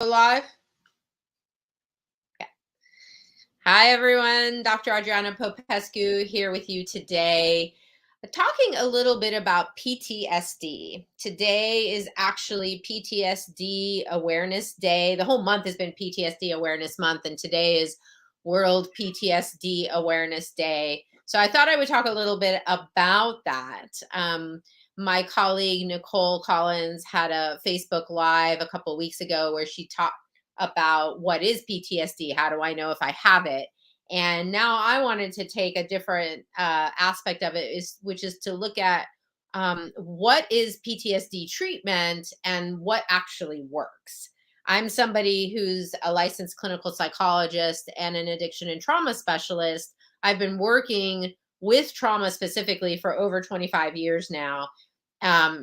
Live. Okay. Hi, everyone. Dr. Adriana Popescu here with you today, talking a little bit about PTSD. Today is actually PTSD Awareness Day. The whole month has been PTSD Awareness Month, and today is World PTSD Awareness Day. So I thought I would talk a little bit about that. My colleague Nicole Collins had a Facebook Live a couple of weeks ago where she talked about what is PTSD. How do I know if I have it? And now I wanted to take a different aspect of it, which is to look at what is PTSD treatment and what actually works. I'm somebody who's a licensed clinical psychologist and an addiction and trauma specialist. I've been working with trauma specifically for over 25 years now,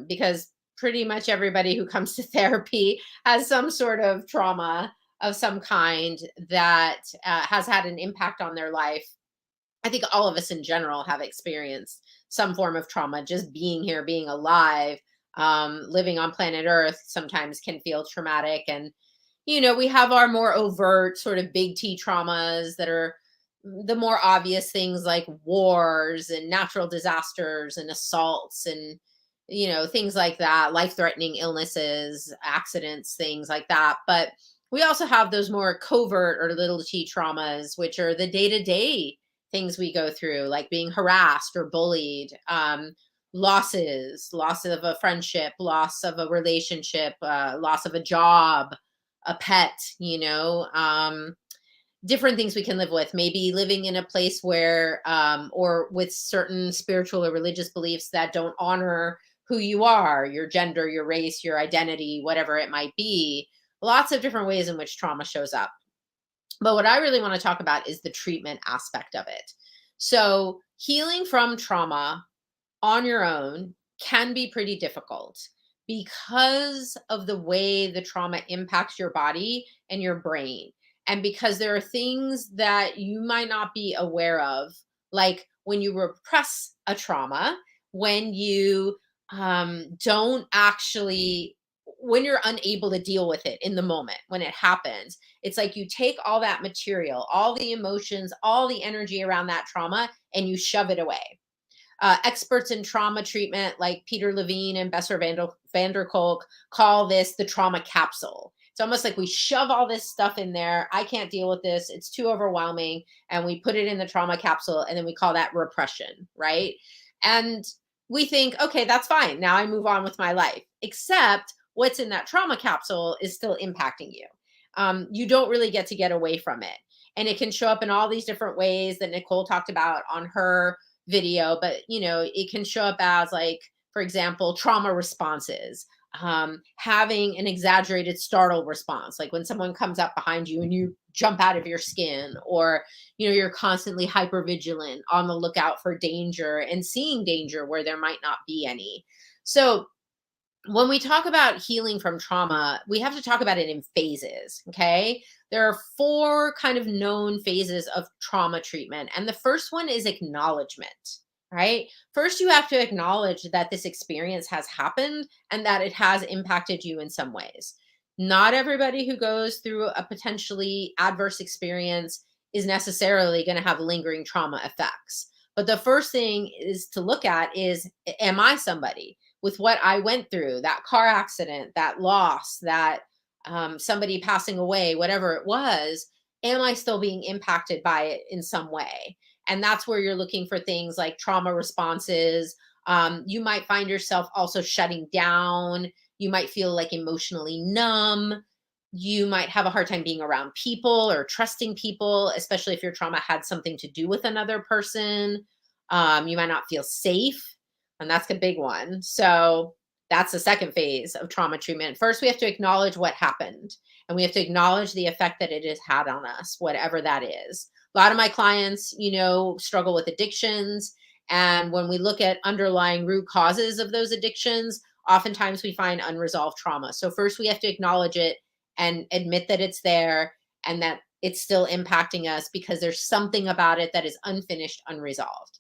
because pretty much everybody who comes to therapy has some sort of trauma of some kind that has had an impact on their life. I think all of us in general have experienced some form of trauma. Just being here, being alive, living on planet Earth sometimes can feel traumatic. And, we have our more overt sort of big T traumas that are the more obvious things like wars and natural disasters and assaults and things like that, life-threatening illnesses, accidents, things like that. But we also have those more covert or little t traumas, which are the day-to-day things we go through, like being harassed or bullied, loss of a friendship, loss of a relationship, loss of a job, a pet, different things we can live with. Maybe living in a place where, or with certain spiritual or religious beliefs that don't honor who you are, your gender, your race, your identity, whatever it might be. Lots of different ways in which trauma shows up. But what I really want to talk about is the treatment aspect of it. So, healing from trauma on your own can be pretty difficult because of the way the trauma impacts your body and your brain. And because there are things that you might not be aware of, like when you repress a trauma, when you don't actually, when you're unable to deal with it in the moment, when it happens, it's like you take all that material, all the emotions, all the energy around that trauma, and you shove it away. Experts in trauma treatment like Peter Levine and Besser Vander Kolk call this the trauma capsule. It's almost like we shove all this stuff in there. I can't deal with this. It's too overwhelming. And we put it in the trauma capsule, and then we call that repression, right? And we think, okay, that's fine. Now I move on with my life. Except what's in that trauma capsule is still impacting you. You don't really get away from it. And it can show up in all these different ways that Nicole talked about on her video, but it can show up as, like, for example, trauma responses, having an exaggerated startle response, like when someone comes up behind you and you jump out of your skin, or you're constantly hyper vigilant on the lookout for danger and seeing danger where there might not be any. So when we talk about healing from trauma, we have to talk about it in phases. Okay. There are 4 kind of known phases of trauma treatment. And the first one is acknowledgement, right? First, you have to acknowledge that this experience has happened and that it has impacted you in some ways. Not everybody who goes through a potentially adverse experience is necessarily going to have lingering trauma effects. But the first thing is to look at is, am I somebody with what I went through, that car accident, that loss, that somebody passing away, whatever it was, am I still being impacted by it in some way? And that's where you're looking for things like trauma responses. You might find yourself also shutting down. You might feel like emotionally numb. You might have a hard time being around people or trusting people, especially if your trauma had something to do with another person. You might not feel safe, and that's a big one. So that's the second phase of trauma treatment. First, we have to acknowledge what happened, and we have to acknowledge the effect that it has had on us, whatever that is. A lot of my clients, struggle with addictions. And when we look at underlying root causes of those addictions, oftentimes we find unresolved trauma. So first, we have to acknowledge it and admit that it's there and that it's still impacting us because there's something about it that is unfinished, unresolved.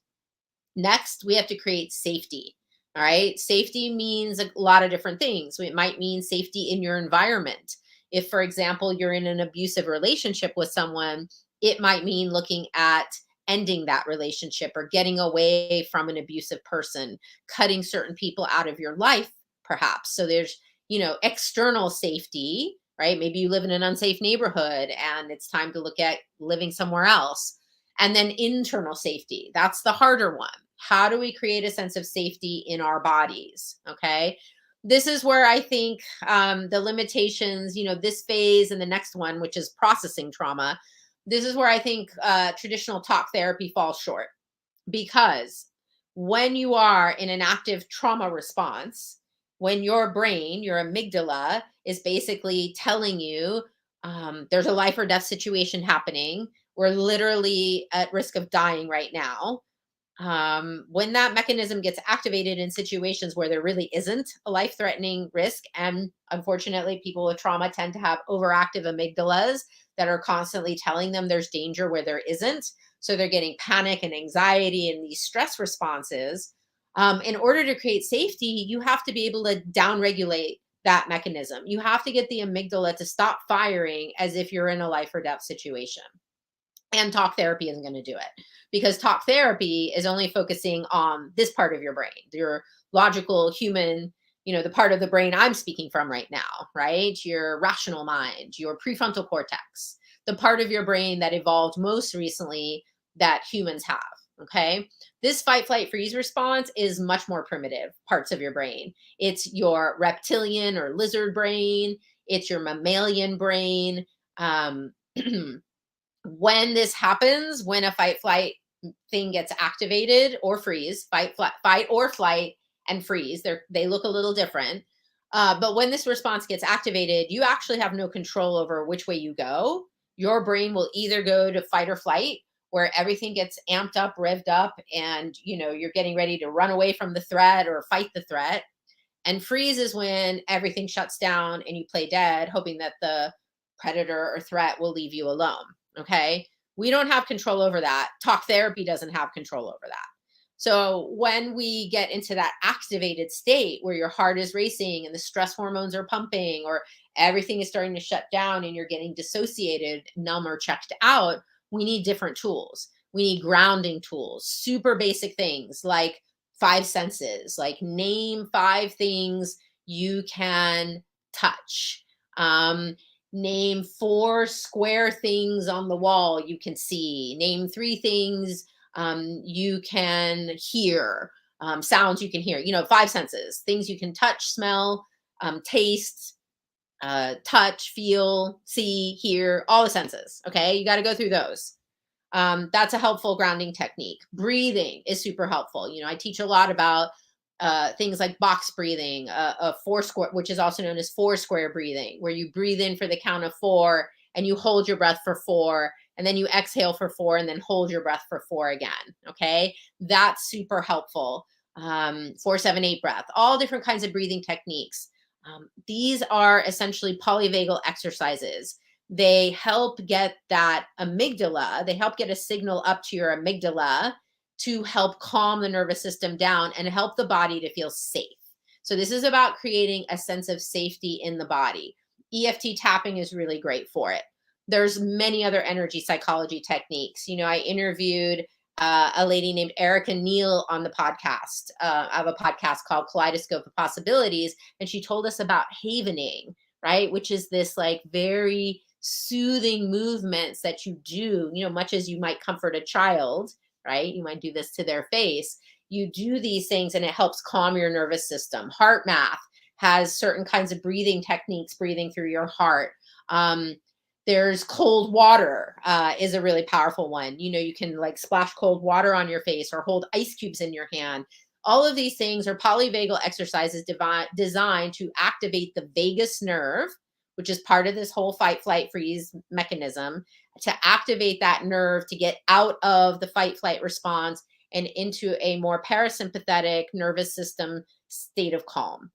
Next, we have to create safety. All right. Safety means a lot of different things. It might mean safety in your environment. If, for example, you're in an abusive relationship with someone, it might mean looking at ending that relationship or getting away from an abusive person, cutting certain people out of your life, perhaps. So there's, external safety, right? Maybe you live in an unsafe neighborhood and it's time to look at living somewhere else. And then internal safety, that's the harder one. How do we create a sense of safety in our bodies? Okay. This is where I think the limitations, this phase and the next one, which is processing trauma, this is where I think traditional talk therapy falls short, because when you are in an active trauma response, when your brain, your amygdala, is basically telling you there's a life or death situation happening, we're literally at risk of dying right now. When that mechanism gets activated in situations where there really isn't a life threatening risk, and unfortunately, people with trauma tend to have overactive amygdalas that are constantly telling them there's danger where there isn't. So they're getting panic and anxiety and these stress responses. In order to create safety, you have to be able to downregulate that mechanism. You have to get the amygdala to stop firing as if you're in a life or death situation. And talk therapy isn't going to do it, because talk therapy is only focusing on this part of your brain, your logical human, the part of the brain I'm speaking from right now, right? Your rational mind, your prefrontal cortex, the part of your brain that evolved most recently that humans have. Okay. This fight, flight, freeze response is much more primitive parts of your brain. It's your reptilian or lizard brain, it's your mammalian brain. Um, when this happens, when a fight flight thing gets activated, or freeze, fight or flight and freeze, they look a little different. But when this response gets activated, you actually have no control over which way you go. Your brain will either go to fight or flight, where everything gets amped up, revved up, and you're getting ready to run away from the threat or fight the threat. And freeze is when everything shuts down and you play dead, hoping that the predator or threat will leave you alone. Okay. We don't have control over that. Talk therapy doesn't have control over that. So when we get into that activated state where your heart is racing and the stress hormones are pumping, or everything is starting to shut down and you're getting dissociated, numb, or checked out, we need different tools. We need grounding tools, super basic things like five senses, like name five things you can touch. Name four square things on the wall you can see. Name three things you can hear, sounds you can hear. Five senses, things you can touch, smell, taste, touch, feel, see, hear, all the senses. Okay, you got to go through those. That's a helpful grounding technique. Breathing is super helpful. I teach a lot about things like box breathing, a four square, which is also known as four square breathing, where you breathe in for the count of four and you hold your breath for four, and then you exhale for four and then hold your breath for four again. Okay, that's super helpful. 4-7-8 breath, all different kinds of breathing techniques. These are essentially polyvagal exercises. They help get that amygdala, they help get a signal up to your amygdala to help calm the nervous system down and help the body to feel safe. So this is about creating a sense of safety in the body. EFT tapping is really great for it. There's many other energy psychology techniques. I interviewed a lady named Erica Neal on the podcast. I have a podcast called Kaleidoscope of Possibilities, and she told us about havening, right? Which is this like very soothing movements that you do, much as you might comfort a child, right? You might do this to their face. You do these things and it helps calm your nervous system. Heart math has certain kinds of breathing techniques, breathing through your heart. There's cold water is a really powerful one. You can like splash cold water on your face or hold ice cubes in your hand. All of these things are polyvagal exercises designed to activate the vagus nerve, which is part of this whole fight, flight, freeze mechanism, to activate that nerve to get out of the fight, flight response and into a more parasympathetic nervous system state of calm.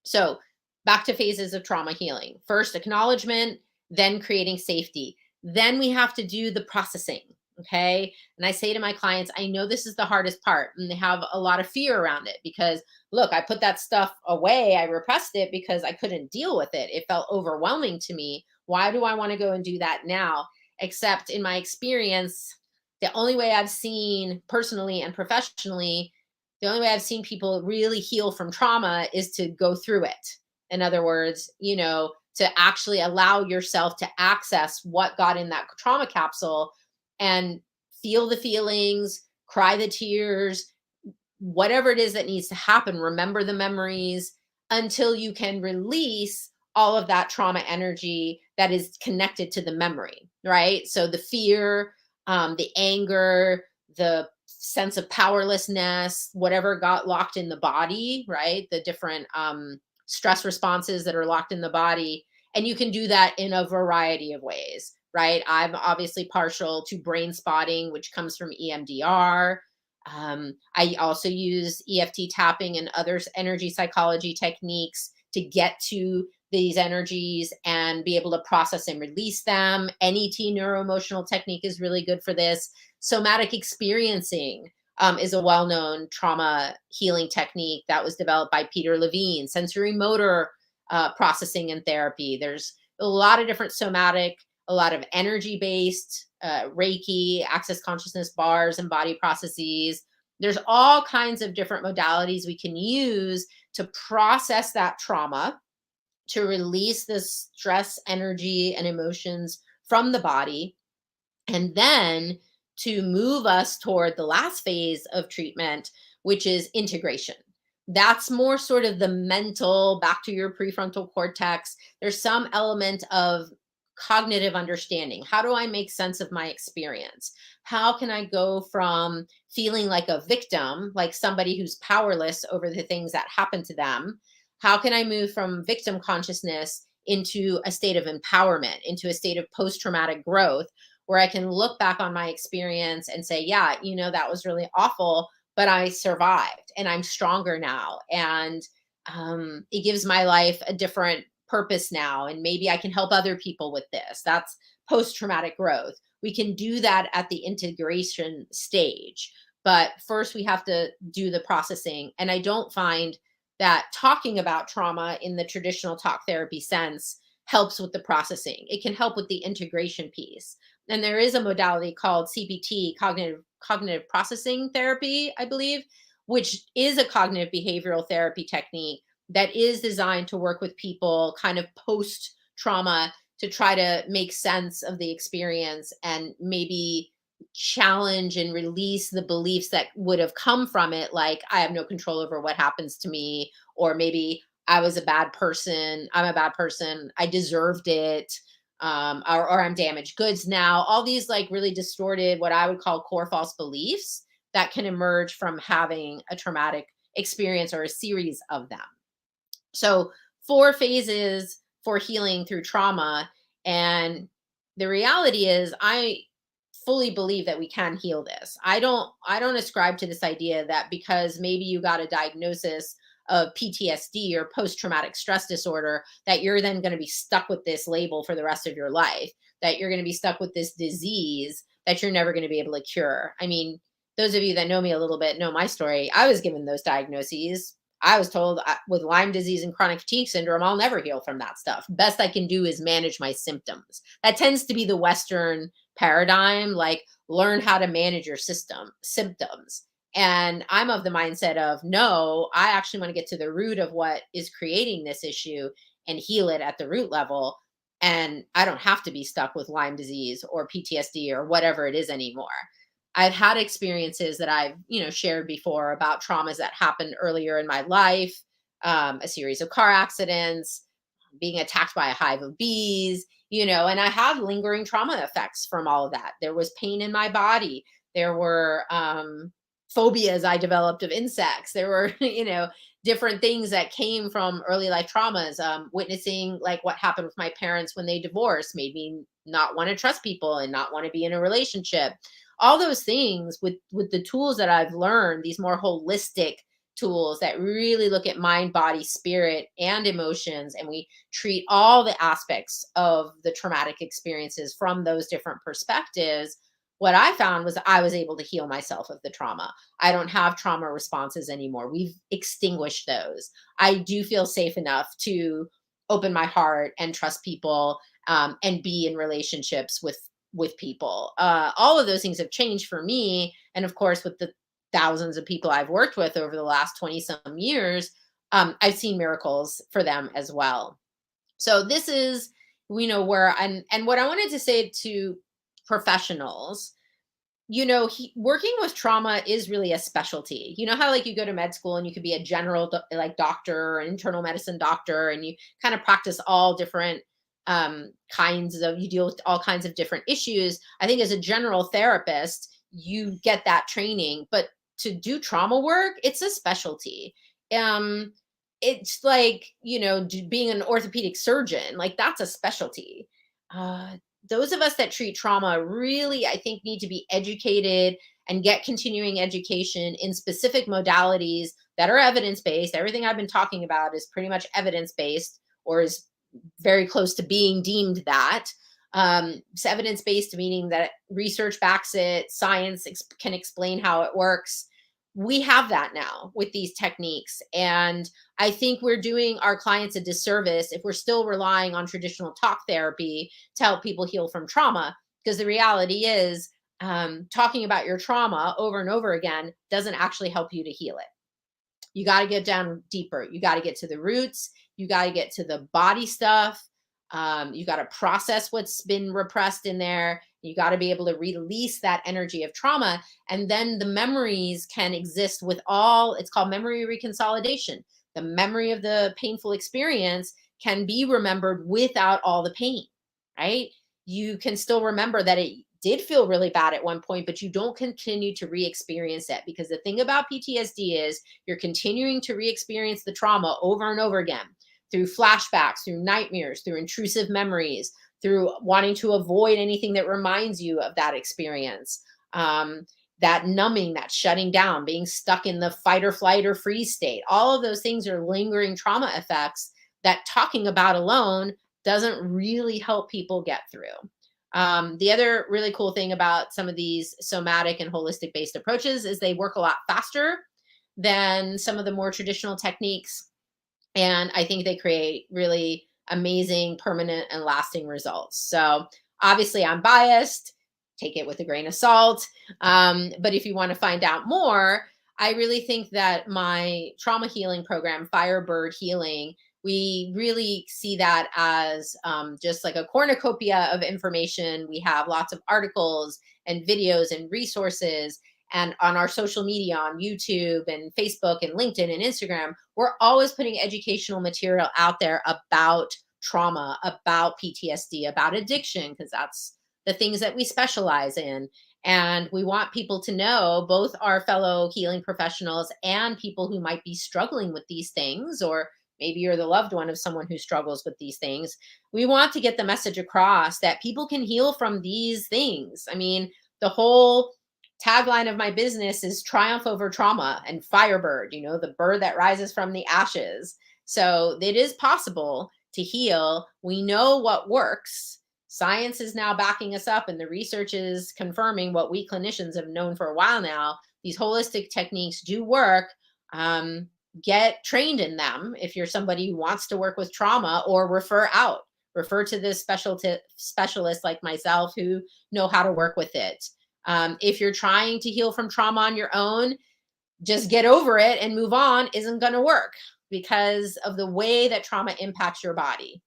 So back to phases of trauma healing. First, acknowledgement, then creating safety. Then we have to do the processing. Okay. And I say to my clients, I know this is the hardest part. And they have a lot of fear around it because, look, I put that stuff away. I repressed it because I couldn't deal with it. It felt overwhelming to me. Why do I want to go and do that now? Except in my experience, the only way I've seen personally and professionally, the only way I've seen people really heal from trauma is to go through it. In other words, to actually allow yourself to access what got in that trauma capsule and feel the feelings, cry the tears, whatever it is that needs to happen, remember the memories until you can release all of that trauma energy that is connected to the memory, right? So the fear, the anger, the sense of powerlessness, whatever got locked in the body, right? The different stress responses that are locked in the body. And you can do that in a variety of ways, right? I'm obviously partial to brain spotting, which comes from EMDR. I also use EFT tapping and other energy psychology techniques to get to these energies and be able to process and release them. NET neuroemotional technique is really good for this. Somatic experiencing is a well known trauma healing technique that was developed by Peter Levine. Sensory motor processing and therapy. There's a lot of different somatic, a lot of energy based, Reiki, access consciousness bars, and body processes. There's all kinds of different modalities we can use to process that trauma, to release the stress, energy, and emotions from the body, and then to move us toward the last phase of treatment, which is integration. That's more sort of the mental, back to your prefrontal cortex. There's some element of cognitive understanding. How do I make sense of my experience? How can I go from feeling like a victim, like somebody who's powerless over the things that happen to them? How can I move from victim consciousness into a state of empowerment, into a state of post traumatic growth, where I can look back on my experience and say, yeah, that was really awful, but I survived and I'm stronger now. And it gives my life a different purpose now. And maybe I can help other people with this. That's post traumatic growth. We can do that at the integration stage. But first, we have to do the processing. And I don't find that talking about trauma in the traditional talk therapy sense helps with the processing. It can help with the integration piece. And there is a modality called CBT, cognitive processing therapy, I believe, which is a cognitive behavioral therapy technique that is designed to work with people kind of post trauma to try to make sense of the experience and maybe challenge and release the beliefs that would have come from it, like I have no control over what happens to me, or maybe I was a bad person, I'm a bad person, I deserved it, or I'm damaged goods now. All these like really distorted, what I would call core false beliefs that can emerge from having a traumatic experience or a series of them. So, 4 phases for healing through trauma. And the reality is I fully believe that we can heal this. I don't ascribe to this idea that because maybe you got a diagnosis of PTSD or post traumatic stress disorder that you're then going to be stuck with this label for the rest of your life, that you're going to be stuck with this disease that you're never going to be able to cure. I mean, those of you that know me a little bit know my story. I was given those diagnoses. I was told with Lyme disease and chronic fatigue syndrome, I'll never heal from that stuff. Best I can do is manage my symptoms. That tends to be the Western paradigm, like learn how to manage your symptoms. And I'm of the mindset of no, I actually want to get to the root of what is creating this issue and heal it at the root level. And I don't have to be stuck with Lyme disease or PTSD or whatever it is anymore. I've had experiences that I've, shared before about traumas that happened earlier in my life, a series of car accidents, being attacked by a hive of bees, and I had lingering trauma effects from all of that. There was pain in my body. There were phobias I developed of insects. There were, different things that came from early life traumas. Witnessing like what happened with my parents when they divorced made me not want to trust people and not want to be in a relationship. All those things with the tools that I've learned, these more holistic tools that really look at mind, body, spirit, and emotions. And we treat all the aspects of the traumatic experiences from those different perspectives. What I found was I was able to heal myself of the trauma. I don't have trauma responses anymore. We've extinguished those. I do feel safe enough to open my heart and trust people, and be in relationships with people. All of those things have changed for me, and of course, with the thousands of people I've worked with over the last 20 some years, I've seen miracles for them as well. So this is, where, and what I wanted to say to professionals, working with trauma is really a specialty. You know how, like, you go to med school and you could be a general like doctor or internal medicine doctor, and you kind of practice all different kinds of, you deal with all kinds of different issues. I think as a general therapist, you get that training, but to do trauma work, it's a specialty. Um, it's like, being an orthopedic surgeon, like, that's a specialty. Those of us that treat trauma really, I think, need to be educated and get continuing education in specific modalities that are evidence based. Everything I've been talking about is pretty much evidence based, or is very close to being deemed that. It's evidence based, meaning that research backs it, science can explain how it works. We have that now with these techniques. And I think we're doing our clients a disservice if we're still relying on traditional talk therapy to help people heal from trauma. Because the reality is, talking about your trauma over and over again doesn't actually help you to heal it. You got to get down deeper. You got to get to the roots. You got to get to the body stuff. You got to process what's been repressed in there. You got to be able to release that energy of trauma. And then the memories can exist with all, it's called memory reconsolidation. The memory of the painful experience can be remembered without all the pain, right? You can still remember that it did feel really bad at one point, but you don't continue to re-experience it, because the thing about PTSD is you're continuing to re-experience the trauma over and over again through flashbacks, through nightmares, through intrusive memories, through wanting to avoid anything that reminds you of that experience. That numbing, that shutting down, being stuck in the fight or flight or freeze state. All of those things are lingering trauma effects that talking about alone doesn't really help people get through. The other really cool thing about some of these somatic and holistic based approaches is they work a lot faster than some of the more traditional techniques. And I think they create really amazing, permanent, and lasting results. So obviously, I'm biased. Take it with a grain of salt. But if you want to find out more, I really think that my trauma healing program, Firebird Healing, we really see that as just like a cornucopia of information. We have lots of articles and videos and resources. And on our social media, on YouTube and Facebook and LinkedIn and Instagram, we're always putting educational material out there about trauma, about PTSD, about addiction, because that's the things that we specialize in. And we want people to know, both our fellow healing professionals and people who might be struggling with these things, or maybe you're the loved one of someone who struggles with these things. We want to get the message across that people can heal from these things. I mean, the whole tagline of my business is triumph over trauma, and Firebird, the bird that rises from the ashes. So it is possible to heal. We know what works. Science is now backing us up, and the research is confirming what we clinicians have known for a while now. These holistic techniques do work. Get trained in them if you're somebody who wants to work with trauma, or refer to this specialist like myself who know how to work with it. If you're trying to heal from trauma on your own, just get over it and move on isn't going to work, because of the way that trauma impacts your body.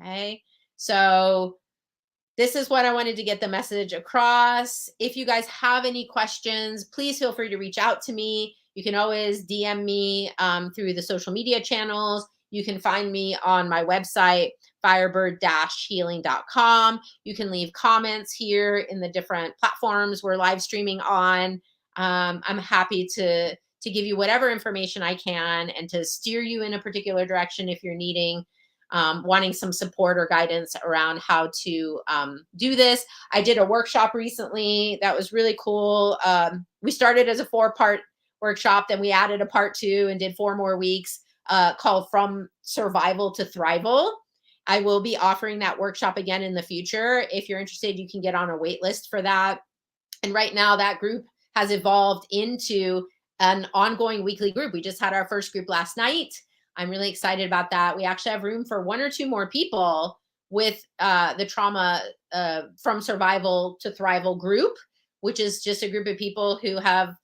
Okay. So this is what I wanted to get the message across. If you guys have any questions, please feel free to reach out to me. You can always DM me through the social media channels. You can find me on my website, firebird-healing.com. You can leave comments here in the different platforms we're live streaming on. I'm happy to give you whatever information I can, and to steer you in a particular direction if you're wanting some support or guidance around how to do this. I did a workshop recently that was really cool. We started as a 4-part workshop, then we added a part 2 and did 4 more weeks, called From Survival to Thrival. I will be offering that workshop again in the future. If you're interested, you can get on a wait list for that. And right now, that group has evolved into an ongoing weekly group. We just had our first group last night. I'm really excited about that. We actually have room for one or two more people with the trauma from survival to thrival group, which is just a group of people who have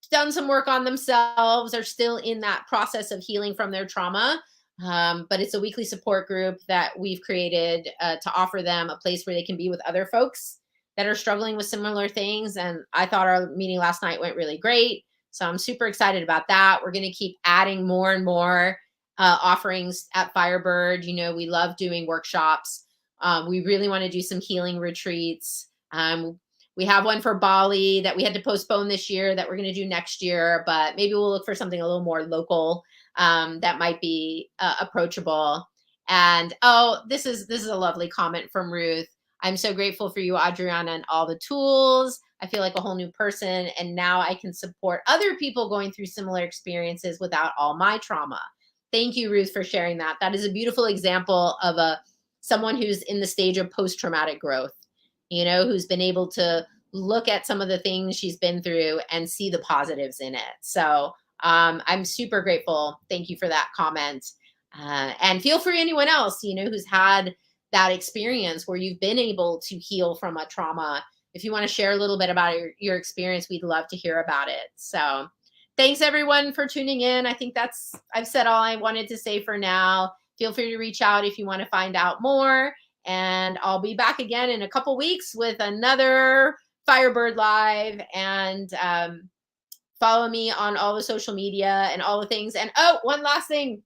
done some work on themselves, are still in that process of healing from their trauma. But it's a weekly support group that we've created to offer them a place where they can be with other folks that are struggling with similar things. And I thought our meeting last night went really great. So I'm super excited about that. We're going to keep adding more and more offerings at Firebird. You know, we love doing workshops. We really want to do some healing retreats. We have one for Bali that we had to postpone this year that we're going to do next year, but maybe we'll look for something a little more local that might be approachable. And oh, this is a lovely comment from Ruth. I'm so grateful for you, Adriana, and all the tools. I feel like a whole new person, and now I can support other people going through similar experiences without all my trauma. Thank you, Ruth, for sharing that. That is a beautiful example of someone who's in the stage of post-traumatic growth, you know, who's been able to look at some of the things she's been through and see the positives in it. So I'm super grateful. Thank you for that comment. And feel free, anyone else, you know, who's had that experience where you've been able to heal from a trauma. If you want to share a little bit about your experience, we'd love to hear about it. So thanks everyone for tuning in. I think I've said all I wanted to say for now. Feel free to reach out if you want to find out more. And I'll be back again in a couple weeks with another Firebird Live. And follow me on all the social media and all the things. And oh, one last thing.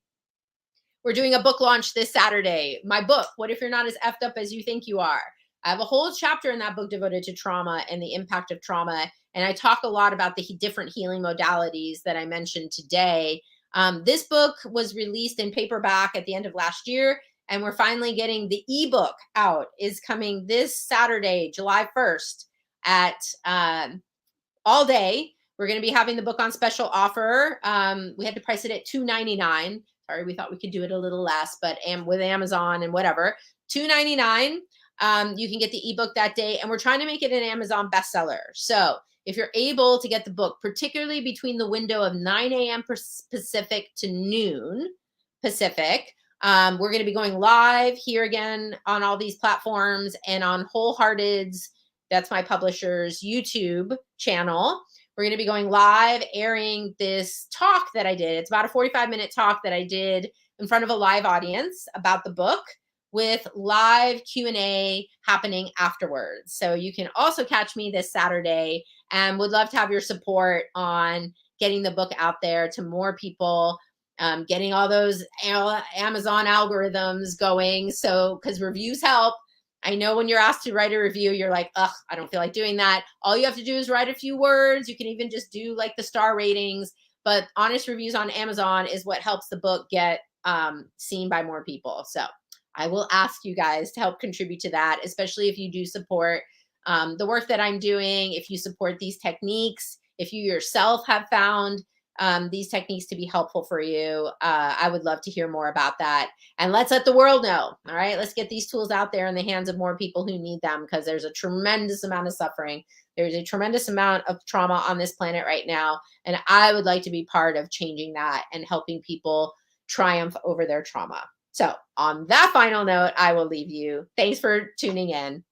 We're doing a book launch this Saturday. My book, What If You're Not as Effed Up as You Think You Are? I have a whole chapter in that book devoted to trauma and the impact of trauma. And I talk a lot about the different healing modalities that I mentioned today. This book was released in paperback at the end of last year, and we're finally getting the ebook out. Is coming this Saturday, July 1st at all day. We're going to be having the book on special offer. We had to price it at $2.99. Sorry, we thought we could do it a little less, but with Amazon and whatever, $2.99. You can get the ebook that day, and we're trying to make it an Amazon bestseller. So if you're able to get the book, particularly between the window of 9 a.m. Pacific to noon Pacific, we're going to be going live here again on all these platforms and on Wholehearted's, that's my publisher's YouTube channel. We're going to be going live airing this talk that I did. It's about a 45-minute talk that I did in front of a live audience about the book with live Q&A happening afterwards. So you can also catch me this Saturday, and would love to have your support on getting the book out there to more people, getting all those Amazon algorithms going. So, because reviews help. I know when you're asked to write a review, you're like, ugh, I don't feel like doing that. All you have to do is write a few words. You can even just do like the star ratings, but honest reviews on Amazon is what helps the book get seen by more people. So I will ask you guys to help contribute to that, especially if you do support the work that I'm doing, if you support these techniques, if you yourself have found these techniques to be helpful for you. I would love to hear more about that. And let's let the world know. All right, let's get these tools out there in the hands of more people who need them, because there's a tremendous amount of suffering. There's a tremendous amount of trauma on this planet right now. And I would like to be part of changing that and helping people triumph over their trauma. So on that final note, I will leave you. Thanks for tuning in.